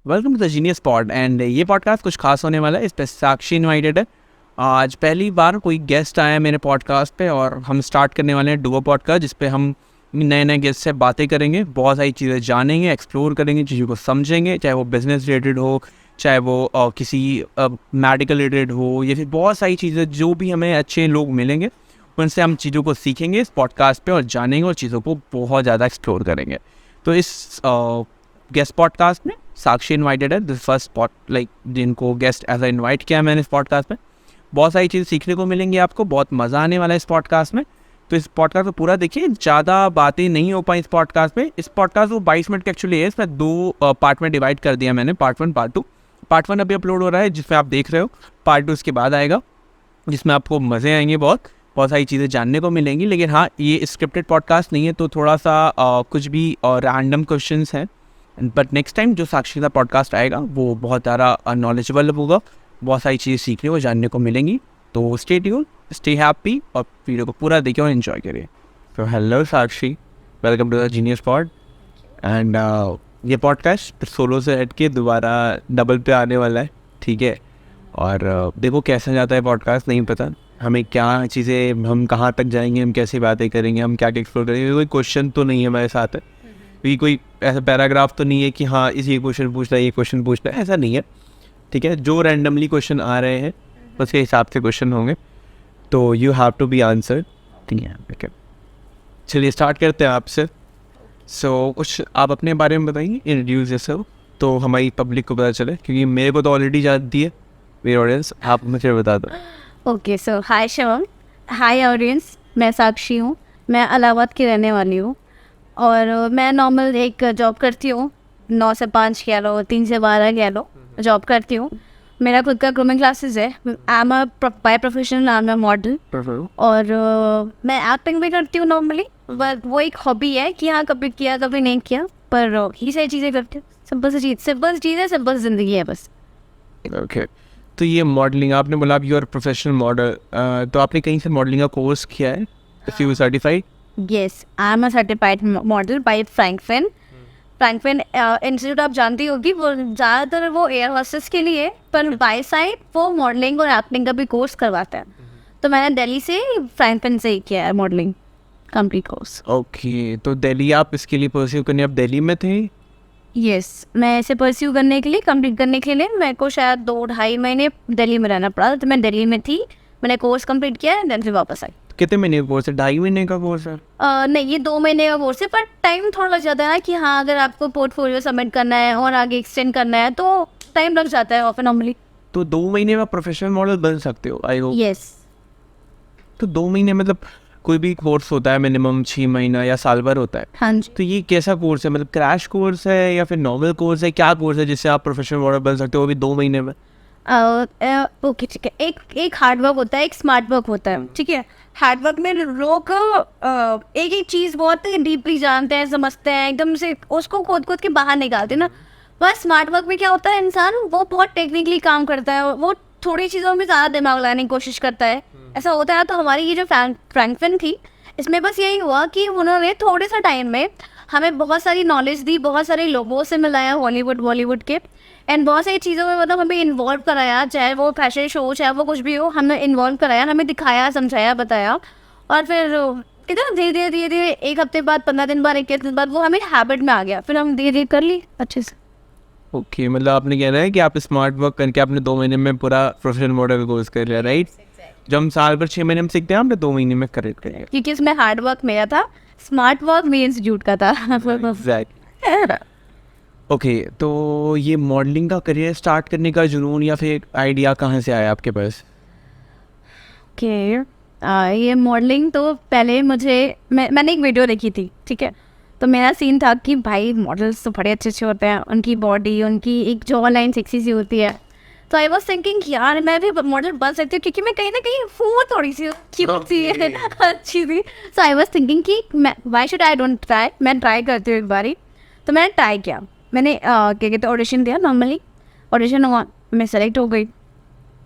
Welcome to the genius pod. And ये podcast कुछ खास होने वाला है। इस पर साक्षी इनवाइटेड है। आज पहली बार कोई गेस्ट आया है मेरे पॉडकास्ट पे और हम स्टार्ट करने वाले हैं डुओ पॉडकास्ट, जिस पे हम नए नए गेस्ट से बातें करेंगे, बहुत सारी चीज़ें जानेंगे, एक्सप्लोर करेंगे, चीज़ों को समझेंगे, चाहे वो बिजनेस रिलेटेड हो, चाहे वो किसी मेडिकल रिलेटेड हो, या फिर बहुत सारी चीज़ें जो भी हमें अच्छे लोग मिलेंगे उनसे हम चीज़ों को सीखेंगे इस पॉडकास्ट पे और जानेंगे और चीज़ों को बहुत ज़्यादा एक्सप्लोर करेंगे। तो इस गेस्ट पॉडकास्ट में साक्षी इनवाइटेड है। दिस फर्स्ट जिनको गेस्ट एज अ इनवाइट किया है मैंने इस पॉडकास्ट में। बहुत सारी चीज़ें सीखने को मिलेंगी आपको, बहुत मज़ा आने वाला है इस पॉडकास्ट में। तो इस पॉडकास्ट को पूरा देखिए। ज़्यादा बातें नहीं हो पाई इस पॉडकास्ट में। इस पॉडकास्ट वो 22 मिनट की एक्चुअली है। इसमें 2 पार्ट में डिवाइड कर दिया मैंने, पार्ट 1 पार्ट 2। पार्ट 1 अभी अपलोड हो रहा है जिसमें आप देख रहे हो। पार्ट 2 उसके बाद आएगा जिसमें आपको मज़े आएंगे, बहुत सारी चीज़ें जानने को मिलेंगी। लेकिन हाँ, ये स्क्रिप्टेड पॉडकास्ट नहीं है, तो थोड़ा सा कुछ भी रैंडम क्वेश्चंस हैं। बट नेक्स्ट टाइम जो साक्षी का पॉडकास्ट आएगा वो बहुत ज़्यादा नॉलेजेबल होगा, बहुत सारी चीज़ें सीखने को जानने को मिलेंगी। तो स्टे ट्यून्ड, स्टे हैप्पी और वीडियो को पूरा देखिए और एंजॉय करिए। तो hello Sakshi, welcome to the genius pod. And ये पॉडकास्ट सोलो से हट के दोबारा डबल पे आने वाला है, ठीक है। और देखो कैसा जाता है पॉडकास्ट, नहीं पता हमें क्या चीज़ें, हम कहाँ तक जाएंगे, हम कैसी बातें करेंगे, हम क्या क्या एक्सप्लोर करेंगे। कोई क्वेश्चन तो नहीं है हमारे साथ है, कोई ऐसा पैराग्राफ तो नहीं है कि हाँ इस ये क्वेश्चन पूछना है, ये क्वेश्चन पूछना है, ऐसा नहीं है, ठीक है। जो रैंडमली क्वेश्चन आ रहे हैं उसके हिसाब से क्वेश्चन होंगे, तो you have to be answer, ठीक है, ठीक है। चलिए स्टार्ट करते हैं आपसे। सो कुछ आप अपने बारे में बताइए, इंट्रोड्यूस योरसेल्फ, तो हमारी पब्लिक को पता चले, क्योंकि मेरे को तो ऑलरेडी जानती है मेरी ऑडियंस। आप मुझे बता दो। ओके, सो हाय शिवम, हाय ऑडियंस, मैं साक्षी हूँ। मैं इलाहाबाद की रहने वाली हूँ और मैं नॉर्मल एक जॉब करती हूँ। 9 से 5 कह लो, 3 से 12 कह लो, जॉब करती हूँ। मेरा खुद का ग्रूमिंग क्लासेस है। I am a by professional, I am a model. और मैं एक्टिंग भी करती हूँ नॉर्मली, बट वो एक हॉबी है कि हाँ कभी किया कभी नहीं किया, पर ये सारी चीज़ें करती हूँ। सिंपल सी चीज़ है, सिंपल ज़िंदगी है बस। ओके, तो ये मॉडलिंग आपने बोला, आप यू आर प्रोफेशनल मॉडल, तो आपने कहीं से मॉडलिंग का कोर्स किया है? If you certified? Yes, I am a certified model by Frankfin. Frankfin institute आप जानती होगी, वो ज़्यादातर वो एयर होस्टेस के लिए, पर बाय साइड वो मॉडलिंग और एक्टिंग का भी कोर्स करवाता है। तो मैंने दिल्ली से फ्रैंकफिन से ही किया है मॉडलिंग कंप्लीट कोर्स। ओके, तो दिल्ली आप इसके लिए परस्यू करने, आप दिल्ली में थे? यस, मैं इसे परस्यू करने के लिए, कंप्लीट करने के लिए मेरे को शायद 2-2.5 महीने दिल्ली में रहना पड़ा। तो मैं दिल्ली में थी, मैंने कोर्स कंप्लीट किया है, देन फिर वापस आई। कितने महीने का कोर्स है? 2.5 महीने का कोर्स है? नहीं, ये 2 महीने का कोर्स है, पर टाइम थोड़ा लग जाता है ना कि हाँ अगर आपको पोर्टफोलियो सबमिट करना है और आगे एक्सटेंड करना है तो टाइम लग जाता है ऑफन नॉर्मली। तो 2 महीने में प्रोफेशनल मॉडल बन सकते हो, आई होप। यस। तो 2 महीने मतलब कोई भी कोर्स होता है मिनिमम 6 महीना या साल भर होता है। हाँ जी। तो ये कैसा कोर्स है, मतलब क्रैश कोर्स है या फिर नॉर्मल कोर्स है? क्या कोर्स है जिससे आप प्रोफेशनल मॉडल बन सकते हो वो भी 2 महीने में? ओके, ठीक है। एक हार्ड वर्क होता है, एक स्मार्ट वर्क होता है, ठीक है। हार्ड वर्क में लोग एक एक चीज़ बहुत डीपली जानते हैं, समझते हैं, एकदम से उसको खोद खोद के बाहर निकालते हैं ना। बस स्मार्ट वर्क में क्या होता है, इंसान वो बहुत टेक्निकली काम करता है, वो थोड़ी चीज़ों में ज़्यादा दिमाग लगाने की कोशिश करता है, ऐसा होता है। तो हमारी ये जो फ्रैंकफिन थी, इसमें बस यही हुआ कि उन्होंने थोड़े सा टाइम में हमें बहुत सारी नॉलेज दी, बहुत सारे लोगों से मिलाया, हॉलीवुड बॉलीवुड के, एंड बहुत सारी चीज़ों में मतलब हमें इन्वॉल्व कराया, चाहे वो फैशन शो, चाहे वो कुछ भी हो, हमें इन्वॉल्व कराया, हमें दिखाया, समझाया, बताया। और फिर इधर धीरे धीरे 1 हफ्ते बाद, 15 दिन बाद, 21 दिन बाद वो हमें हैबिट में आ गया, फिर हम धीरे धीरे कर ली अच्छे से। ओके, मतलब आपने कहना है कि आप स्मार्ट वर्क करके आपने 2 महीने में पूरा प्रोफेशनल मॉडल कोर्स कर लिया, राइट? जो हम साल भर 6 महीने में सीखते हैं, आपने 2 महीने में करेक्ट कर लिया। क्योंकि इसमें हार्ड वर्क मेरा था, स्मार्ट वर्क मेरे इंस्टीट्यूट का था। ओके, तो ये मॉडलिंग का करियर स्टार्ट करने का जुनून या फिर आइडिया कहाँ से आया आपके पास? ओके, ये मॉडलिंग तो पहले मैंने एक वीडियो देखी थी, ठीक है। तो मेरा सीन था कि भाई मॉडल्स तो बड़े अच्छे अच्छे होते हैं, उनकी बॉडी, उनकी एक जॉ लाइन सेक्सी सी होती है। तो आई वॉज थिंकिंग यार मैं भी मॉडल बन सकती हूँ, क्योंकि मैं कहीं ना कहीं हूँ थोड़ी सी क्यूट सी अच्छी सी। सो आई वॉज थिंकिंग कि why should I don't try, मैं ट्राई करती हूँ एक बारी। तो मैंने ट्राई किया, मैंने क्या कहते ऑडिशन दिया, नॉर्मली ऑडिशन हुआ, मैं सेलेक्ट हो गई।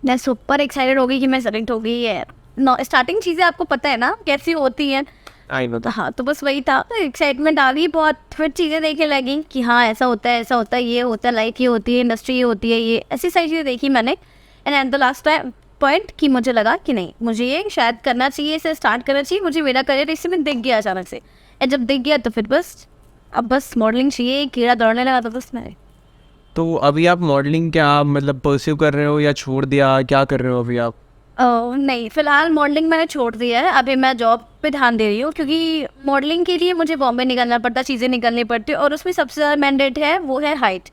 मैं सुपर एक्साइटेड हो गई कि मैं सेलेक्ट हो गई है। स्टार्टिंग चीज़ें आपको पता है ना कैसी होती हैं, आई नो। तो हाँ, तो बस वही था, एक्साइटमेंट आ गई बहुत। फिर चीज़ें देखने लगी कि हाँ ऐसा होता है, ऐसा होता है, ये होता है, लाइफ ये होती है, इंडस्ट्री ये होती है, ये ऐसी सारी चीज़ें देखी मैंने। And at the last time point कि मुझे लगा कि नहीं, मुझे ये शायद करना चाहिए, इसे स्टार्ट करना चाहिए, मुझे मेरा करियर इसी में दिख गया अचानक से। एंड जब दिख गया तो फिर बस अब बस मॉडलिंग चाहिए, कीड़ा दौड़ने लगा तो बस मैं। तो अभी आप मॉडलिंग क्या मतलब परस्यू कर रहे हो या छोड़ दिया, क्या कर रहे हो अभी आप? नहीं, फ़िलहाल मॉडलिंग मैंने छोड़ दिया है। अभी मैं जॉब पे ध्यान दे रही हूँ, क्योंकि मॉडलिंग के लिए मुझे बॉम्बे निकलना पड़ता, चीज़ें निकलनी पड़ती है, और उसमें सबसे ज़्यादा मैंडेट है वो है हाइट।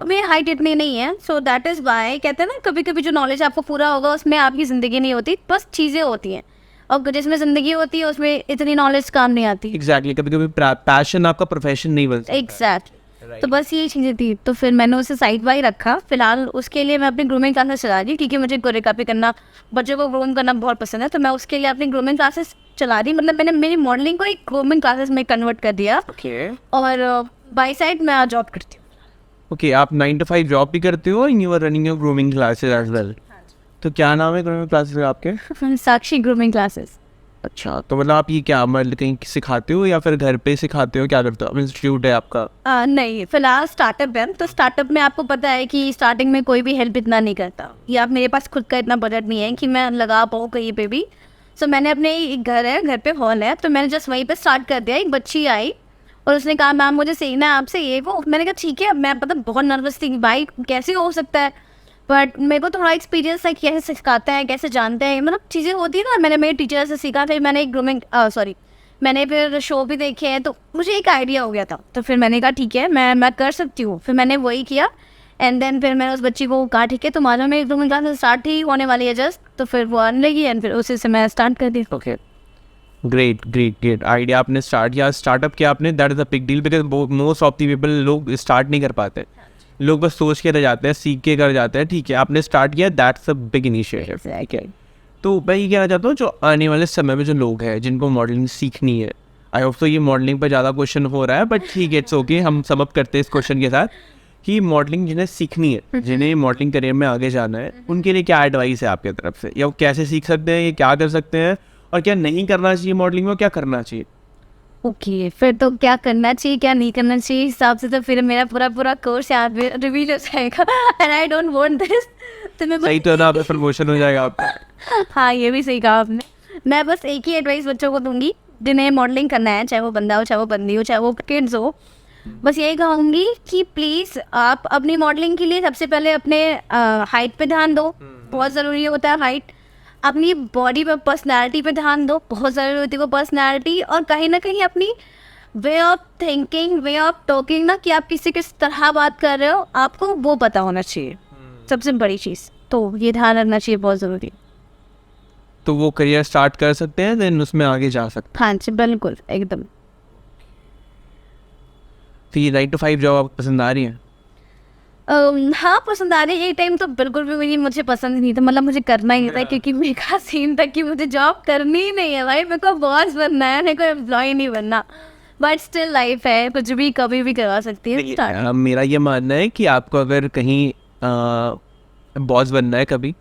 मेरी हाइट इतनी नहीं है, सो दैट इज़ वाई कहते हैं ना, कभी कभी जो नॉलेज आपको पूरा होगा उसमें आपकी ज़िंदगी नहीं होती, बस चीज़ें होती हैं, और जिसमें ज़िंदगी होती है उसमें इतनी नॉलेज काम नहीं आती। एग्जैक्टली, कभी कभी पैशन आपका प्रोफेशन नहीं बन सकता। एग्जैक्टली। तो बस ये चीज़ें थी, तो फिर मैंने उसे साइड बाई रखा। फिलहाल उसके लिए मैं अपनी ग्रूमिंग क्लासेस चला रही हूँ, क्योंकि मुझे कोरियोग्राफी करना, बच्चों को ग्रूम करना बहुत पसंद है। तो मैं उसके लिए अपनी ग्रूमिंग क्लासेस चला रही, मतलब मैंने मेरी मॉडलिंग को एक ग्रूमिंग क्लासेस में कन्वर्ट कर दिया। ओके और बाई साइड मैं जॉब करती हूँ। ओके, आप 9 to 5 जॉब भी करते हो, you are running your grooming classes as well. तो क्या नाम है ग्रूमिंग क्लासेस आपके? Sakshi grooming classes. अच्छा, तो मतलब आप ये क्या मतलब कहीं सिखाते हो या फिर घर पे सिखाते हो, क्या करते हो? इंस्टीट्यूट है आपका? नहीं, फिलहाल स्टार्टअप है। तो स्टार्टअप में आपको पता है कि स्टार्टिंग में कोई भी हेल्प इतना नहीं करता, या आप, मेरे पास खुद का इतना बजट नहीं है कि मैं लगा पाऊँ कहीं पे भी। सो मैंने अपने एक घर है, घर पे हॉल है, तो मैंने जस्ट वहीं पे स्टार्ट कर दिया। एक बच्ची आई और उसने कहा मैम मुझे सीखना है आपसे ये वो। मैंने कहा ठीक है। मैं मतलब बहुत नर्वस थी कि भाई कैसे हो सकता है, बट मेरे को थोड़ा एक्सपीरियंस है कैसे सिखाते हैं, कैसे जानते हैं, मतलब चीज़ें होती है ना। मैंने मेरे टीचर से सीखा, फिर मैंने एक ग्रूमिंग मैंने फिर शो भी देखे हैं, तो मुझे एक आइडिया हो गया था। तो फिर मैंने कहा ठीक है, मैं कर सकती हूँ। फिर मैंने वही किया। एंड देन फिर मैंने उस बच्ची को कहा ठीक है तुम्हारा मेरी ग्रूमिंग क्लास स्टार्ट ही होने वाली है जस्ट। तो फिर वो आने लगी, एंड फिर उसी से मैं स्टार्ट कर दी। Okay, great great great idea आपने स्टार्ट किया, स्टार्टअप किया आपने, that is a big deal, because most of the people लोग स्टार्ट नहीं कर पाते, लोग बस सोच के रह जाते हैं, सीख के कर जाते हैं। ठीक है, आपने स्टार्ट किया, दैट्स अ बिग इनिशिएटिव। ठीक है, तो मैं ये कहना चाहता हूँ जो आने वाले समय में जो लोग हैं जिनको मॉडलिंग सीखनी है, आई होप तो ये मॉडलिंग पर ज़्यादा क्वेश्चन हो रहा है, बट ठीक है, इट्स ओके, हम सम अप करते हैं इस क्वेश्चन के साथ कि मॉडलिंग जिन्हें सीखनी है, जिन्हें मॉडलिंग करियर में आगे जाना है, उनके लिए क्या एडवाइस है आपकी तरफ से, या वो कैसे सीख सकते हैं, ये क्या कर सकते हैं, और क्या नहीं करना चाहिए मॉडलिंग में, क्या करना चाहिए? ओके, फिर तो क्या करना चाहिए क्या नहीं करना चाहिए हिसाब से तो फिर मेरा पूरा कोर्स यहाँ पे रिवील हो जाएगा, and I don't want this. तो मैं सही तो ना, आप प्रमोशन हो जाएगा आपका। हाँ, ये भी सही कहा आपने। मैं बस एक ही एडवाइस बच्चों को दूंगी जिन्हें मॉडलिंग करना है, चाहे वो बंदा हो, चाहे वो बंदी हो, चाहे वो किड्स हो। बस यही कहूँगी कि प्लीज़ आप अपनी मॉडलिंग के लिए सबसे पहले अपने हाइट पे ध्यान दो, बहुत ज़रूरी होता है हाइट। अपनी बॉडी पे, पर्सनैलिटी पे ध्यान दो, बहुत ज़रूरी होती है वो पर्सनैलिटी। और कहीं ना कहीं अपनी way of thinking, way of talking ना, कि आप किस तरह बात कर रहे हो, आपको वो पता होना चाहिए, सबसे बड़ी चीज़। तो ये ध्यान रखना चाहिए, बहुत ज़रूरी। तो वो करियर स्टार्ट कर सकते हैं, देन उसमें आगे जा सकते हाँ जी, बिल्कुल एकदम। तो ये 9 to 5 जॉब आपको पसंद आ रही है? हाँ, पसंद आ रही है। एक टाइम तो बिल्कुल भी मेरी मुझे पसंद नहीं था, मतलब मुझे करना ही नहीं था, क्योंकि मेरा सीन था कि मुझे जॉब करनी ही नहीं है भाई, मेरे को बॉस बनना है, मेरे को एम्प्लॉय नहीं बनना। बट स्टिल लाइफ है, कुछ भी कभी भी करवा सकती है स्टार्ट। मेरा ये मानना है कि आपको अगर कहीं बॉस बनना है कभी,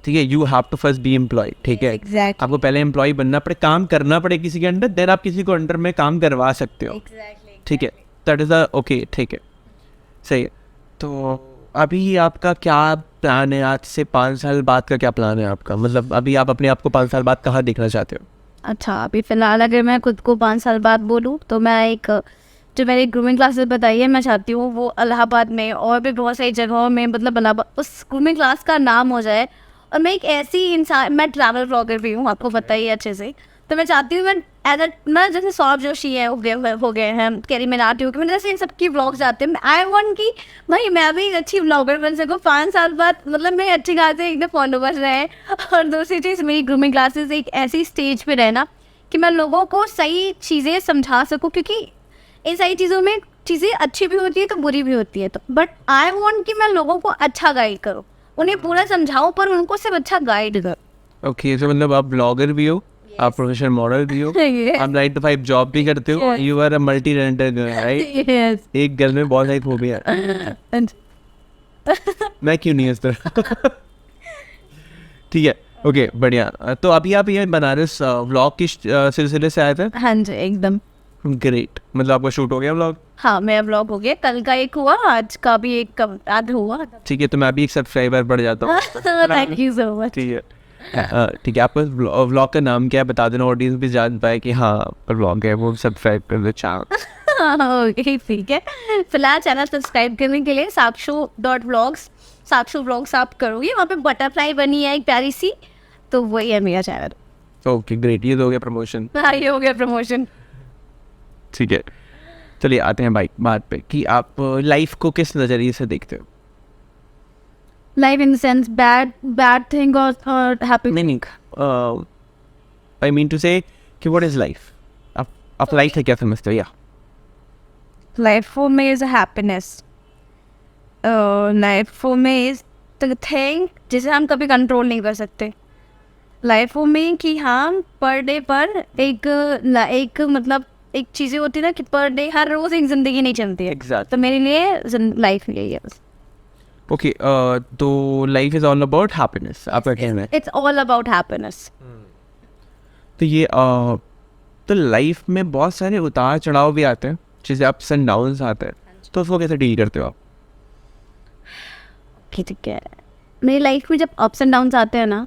ठीक है, you have to first be employ. ठीक है, Exactly. आपको पहले एम्प्लॉय बनना पड़े, काम करना पड़े किसी के अंडर, देन आप किसी को अंडर में काम करवा सकते हो। ठीक है, दैट इज़ ओके, ठीक है, सही है। तो अभी आपका क्या प्लान है, आज से 5 साल बाद का क्या प्लान है आपका? मतलब अभी आप अपने आप को 5 साल बाद कहाँ देखना चाहते हो? अच्छा, अभी फ़िलहाल अगर मैं खुद को 5 साल बाद बोलूँ तो मैं एक, जो मैंने ग्रूमिंग क्लासेस बताई है, मैं चाहती हूँ वो इलाहाबाद में और भी बहुत सारी जगहों में, मतलब इलाहाबाद उस ग्रूमिंग क्लास का नाम हो जाए। और मैं एक ऐसी इंसान, मैं ट्रैवल ब्लॉगर भी हूँ, आपको पता ही है अच्छे से। तो मैं चाहती हूँ मैं एज मैं जैसे सौरभ जोशी है, हो गए हैं, कैरी मिनाटी हो गई, मैंने जैसे इन सबकी व्लॉग्स आते हैं, आई वांट कि भाई मैं भी एक अच्छी व्लॉगर बन सकूँ 5 साल बाद, मतलब मेरे अच्छी खासे एकदम फॉलोवर्स रहे। और दूसरी चीज़, मेरी ग्रूमिंग क्लासेस एक ऐसी स्टेज पे रहना कि मैं लोगों को सही चीज़ें समझा सकूँ, क्योंकि इन सारी चीज़ों में चीज़ें अच्छी भी होती है तो बुरी भी होती है। तो बट आई वांट कि मैं लोगों को अच्छा गाइड करूँ, उन्हें पूरा समझाऊँ, पर उनको सिर्फ अच्छा गाइड करूँ। ओके, तो मतलब आप ब्लॉगर भी हो, आप प्रोफेशनल मॉडल भी हो, आप 9 to 5 जॉब भी करते हो, you are a multi talented girl, right? एक गर्ल में बहुत सारी खूबियाँ हैं। मैं क्यों नहीं इस तरह? ठीक है, ओके बढ़िया। तो अभी आप ये बनारस व्लॉग की सिलसिले से आए थे? हाँ जी एकदम। ग्रेट, मतलब आपका शूट हो गया व्लॉग? हाँ मेरा ब्लॉग हो गया, कल का एक हुआ, आज का भी एक आज हुआ। ठीक है, तो मैं भी एक सब्सक्राइबर बढ़ जाता हूँ। Thank you so much. ठीक है। ठीक है, आपका व्लॉग का नाम क्या है बता देना, ऑडियंस भी जान पाए कि हाँ पर व्लॉग है, वो सब्सक्राइब कर दो चैनल। ओके ठीक है, फिलहाल चैनल सब्सक्राइब करने के लिए साक्षु.vlogs, साक्षु व्लॉग्स आप करोगे, वहाँ पे बटरफ्लाई बनी है एक प्यारी सी, तो वही है मेरा चैनल। ओके ग्रेट, ये तो हो गया प्रमोशन। हाँ ये हो गया प्रमोशन। ठीक है, चलिए आते हैं भाई बात पे कि आप लाइफ को किस नज़रिए से देखते हो? Life in the sense bad thing और हैप्पी? नहीं, आई मीन टू से कि व्हाट इज लाइफ, आप लाइफ से क्या समझते हो? या life for me is happiness. Life for me is the thing जिसे हम कभी कंट्रोल नहीं कर सकते। लाइफ फॉर मी कि हम पर डे पर एक मतलब एक चीज़ें होती है ना कि पर डे हर रोज़ एक ज़िंदगी नहीं चलती है। एग्जैक्ट। तो मेरे लिए लाइफ यही है बस। ओके, तो life is all about happiness, आपका कहना है? It's all about happiness. तो ये तो लाइफ में बहुत सारे उतार चढ़ाव भी आते हैं, जैसे अप्स एंड डाउन्स आते हैं, तो उसको कैसे डील करते हो आप? ठीक है, मेरी लाइफ में जब अप्स एंड डाउन्स आते हैं ना,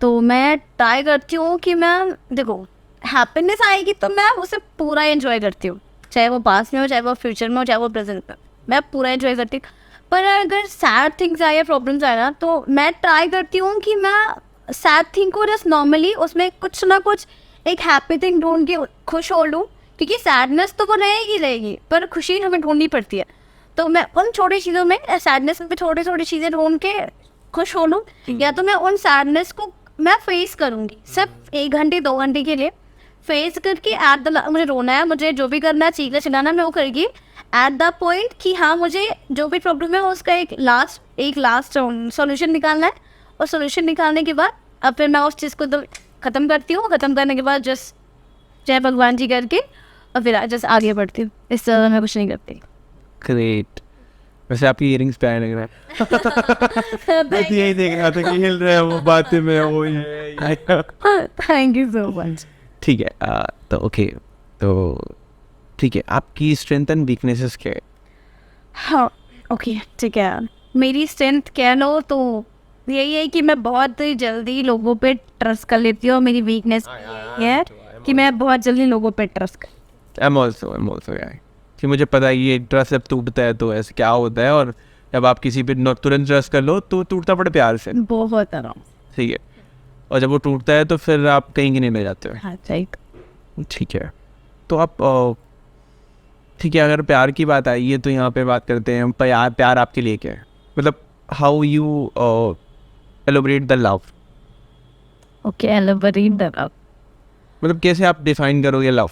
तो मैं ट्राई करती हूँ कि मैं देखो हैप्पीनेस आएगी तो मैं उसे पूरा एंजॉय करती हूँ, चाहे वो पास में हो, चाहे वो फ्यूचर में हो, चाहे वो प्रेजेंट में, मैं पूरा एंजॉय करती हूँ। पर अगर सैड थिंग्स आए या प्रॉब्लम्स आए ना, तो मैं ट्राई करती हूँ कि मैं सैड थिंग को जस्ट नॉर्मली उसमें कुछ ना कुछ एक हैप्पी थिंग ढूंढ के खुश हो लूँ, क्योंकि सैडनेस तो वो रहेगी पर खुशी हमें ढूंढनी पड़ती है। तो मैं उन छोटी चीज़ों में सैडनेस में छोटी छोटी चीज़ें ढूंढ के खुश हो लूँ, या तो मैं उन सैडनेस को मैं फेस करूँगी सिर्फ 1 घंटे 2 घंटे के लिए, फेस करके एट द मुझे रोना है, मुझे जो भी करना है, चीखना चिल्लाना, मैं वो करेगी एट द पॉइंट कि हाँ मुझे जो भी प्रॉब्लम है उसका एक लास्ट सॉल्यूशन निकालना है, और सॉल्यूशन निकालने के बाद अब फिर मैं उस चीज़ को तो ख़त्म करती हूँ, ख़त्म करने के बाद जस्ट जय भगवान जी करके और फिर जस्ट आगे बढ़ती हूँ, इससे ज़्यादा मैं कुछ नहीं करती। ग्रेट। वैसे आपकी इयरिंग्स प्यारे लग रहे हैं। बस यही देख रहा था कि हिल रहे हैं वो बातें में, वो ये। Thank you so much. ठीक है, तो ओके, तो ठीक है, आपकी स्ट्रेंथ एंड वीकनेसेस क्या है? हाँ ओके ठीक है, मेरी स्ट्रेंथ कह लो तो यही है कि मैं बहुत जल्दी लोगों पे ट्रस्ट कर लेती हूँ, मेरी वीकनेस ये है कि मैं बहुत जल्दी लोगों पे ट्रस्ट कर। I'm also यार, कि मुझे पता है ये ट्रस्ट जब टूटता है तो ऐसे क्या होता है, और जब आप किसी पे तुरंत ट्रस्ट कर लो तो टूटता बड़े प्यार से। बहुत आराम। ठीक है, और जब वो टूटता है तो फिर आप कहीं की नहीं ले जाते हो। हाँ सही। ठीक है, तो आप ठीक है, अगर प्यार की बात आई है तो यहाँ पे बात करते हैं प्यार आपके लिए क्या है, मतलब how you elaborate the love. Okay elaborate the love, मतलब कैसे आप डिफाइन करोगे लव?